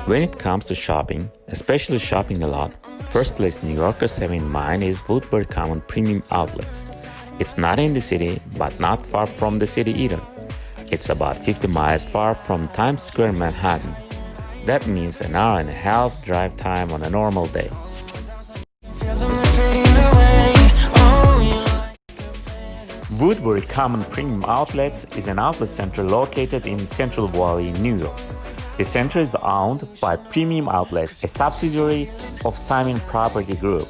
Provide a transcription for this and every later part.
When it comes to shopping, especially shopping a lot, first place New Yorkers have in mind is Woodbury Common Premium Outlets. It's not in the city, but not far from the city either. It's about 50 miles far from Times Square, Manhattan. That means an hour and a half drive time on a normal day. Woodbury Common Premium Outlets is an outlet center located in Central Valley, New York. The center is owned by Premium Outlets, a subsidiary of Simon Property Group,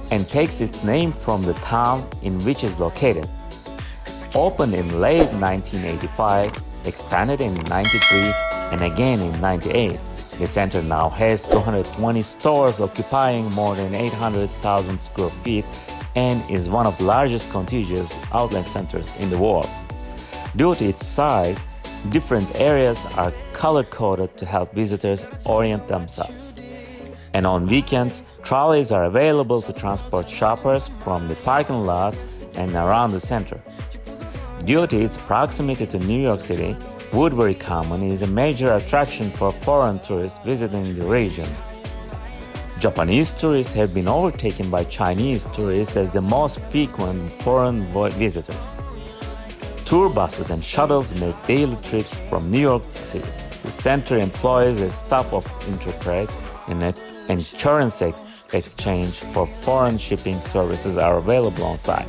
and takes its name from the town in which it's located. Opened in late 1985, expanded in 93, and again in 98, the center now has 220 stores occupying more than 800,000 square feet and is one of the largest contiguous outlet centers in the world. Due to its size, different areas are color-coded to help visitors orient themselves. And on weekends, trolleys are available to transport shoppers from the parking lots and around the center. Due to its proximity to New York City, Woodbury Common is a major attraction for foreign tourists visiting the region. Japanese tourists have been overtaken by Chinese tourists as the most frequent foreign visitors. Tour buses and shuttles make daily trips from New York City. The center employs a staff of interpreters and currency exchange for foreign shipping services are available on site.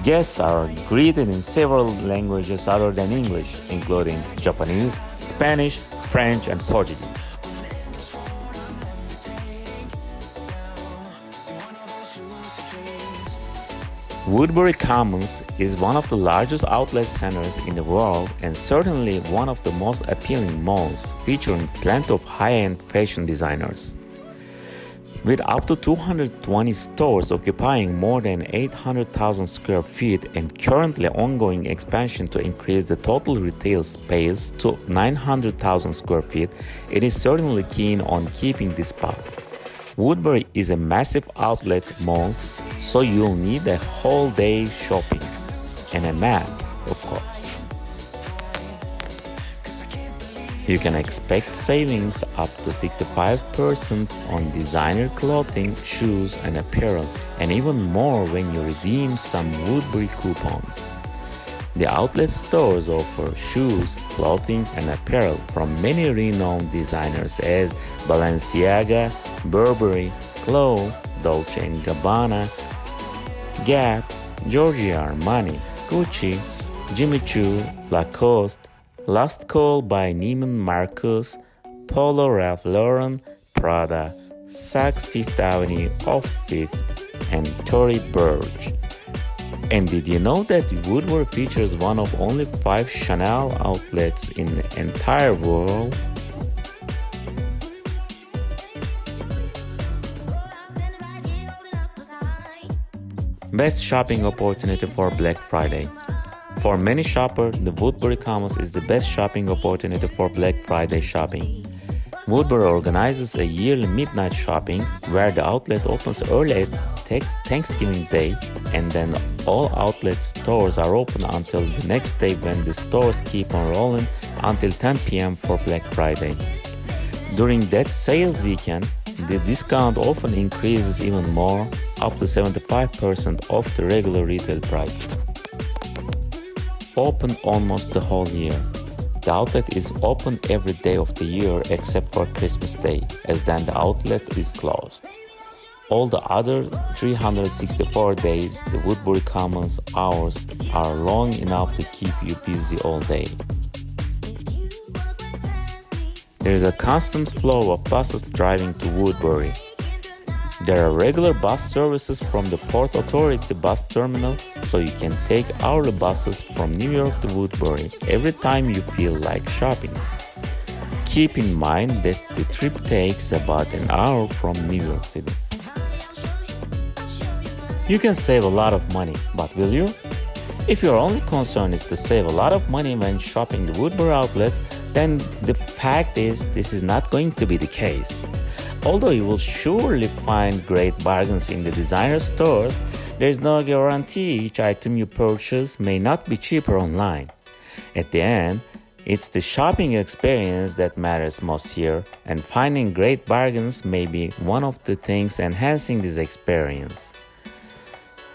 Guests are greeted in several languages other than English, including Japanese, Spanish, French, and Portuguese. Woodbury Commons is one of the largest outlet centers in the world and certainly one of the most appealing malls, featuring plenty of high-end fashion designers. With up to 220 stores occupying more than 800,000 square feet and currently ongoing expansion to increase the total retail space to 900,000 square feet, it is certainly keen on keeping this spot. Woodbury is a massive outlet mall, so you'll need a whole day shopping and a map, of course. You can expect savings up to 65% on designer clothing, shoes, and apparel, and even more when you redeem some Woodbury coupons. The outlet stores offer shoes, clothing, and apparel from many renowned designers as Balenciaga, Burberry, Chloe, Dolce & Gabbana, Gap, Giorgio Armani, Gucci, Jimmy Choo, Lacoste, Last Call by Neiman Marcus, Polo Ralph Lauren, Prada, Saks Fifth Avenue, Off Fifth, and Tory Burch. And did you know that Woodbury features one of only 5 Chanel outlets in the entire world? Best shopping opportunity for Black Friday. For many shoppers, the Woodbury Commons is the best shopping opportunity for Black Friday shopping. Woodbury organizes a yearly midnight shopping where the outlet opens early at Thanksgiving Day, and then all outlet stores are open until the next day when the stores keep on rolling until 10 p.m. for Black Friday. During that sales weekend, the discount often increases even more, up to 75% off the regular retail prices. Open almost the whole year. The outlet is open every day of the year except for Christmas Day, as then the outlet is closed. All the other 364 days, the Woodbury Commons hours are long enough to keep you busy all day. There is a constant flow of buses driving to Woodbury. There are regular bus services from the Port Authority bus terminal, so you can take hourly buses from New York to Woodbury every time you feel like shopping. Keep in mind that the trip takes about an hour from New York City. You can save a lot of money, but will you? If your only concern is to save a lot of money when shopping the Woodbury outlets, then the fact is this is not going to be the case. Although you will surely find great bargains in the designer stores, there is no guarantee each item you purchase may not be cheaper online. At the end, It's the shopping experience that matters most here, and finding great bargains may be one of the things enhancing this experience.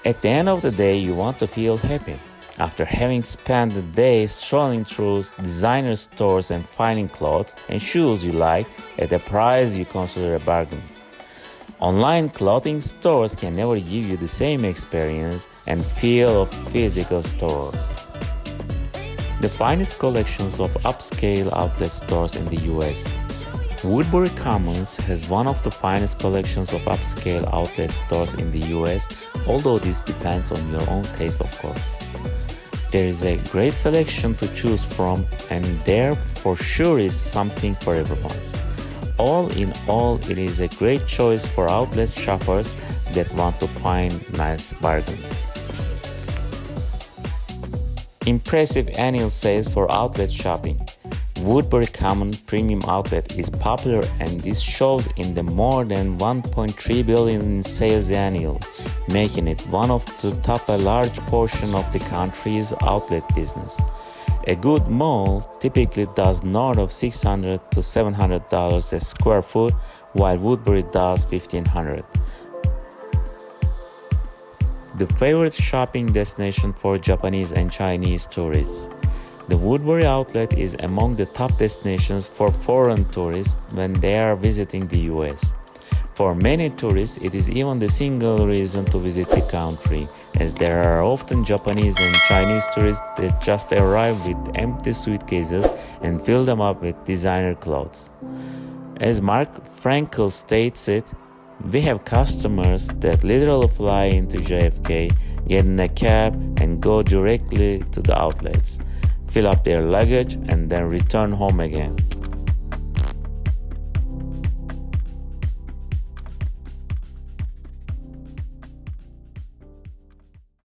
At the end of the day, you want to feel happy. After having spent the day strolling through designer stores and finding clothes and shoes you like at a price you consider a bargain. Online clothing stores can never give you the same experience and feel of physical stores. The finest collections of upscale outlet stores in the US. Woodbury Commons has one of the finest collections of upscale outlet stores in the US, although this depends on your own taste, of course. There is a great selection to choose from, and there for sure is something for everyone. All in all, it is a great choice for outlet shoppers that want to find nice bargains. Impressive annual sales for outlet shopping. Woodbury Common Premium Outlet is popular, and this shows in the more than $1.3 billion in sales annually, making it one of the top a large portion of the country's outlet business. A good mall typically does north of $600 to $700 a square foot, while Woodbury does $1,500. The favorite shopping destination for Japanese and Chinese tourists. The Woodbury outlet is among the top destinations for foreign tourists when they are visiting the US. For many tourists, it is even the single reason to visit the country, as there are often Japanese and Chinese tourists that just arrive with empty suitcases and fill them up with designer clothes. As Mark Frankel states it, we have customers that literally fly into JFK, get in a cab, and go directly to the outlets, fill up their luggage, and then return home again.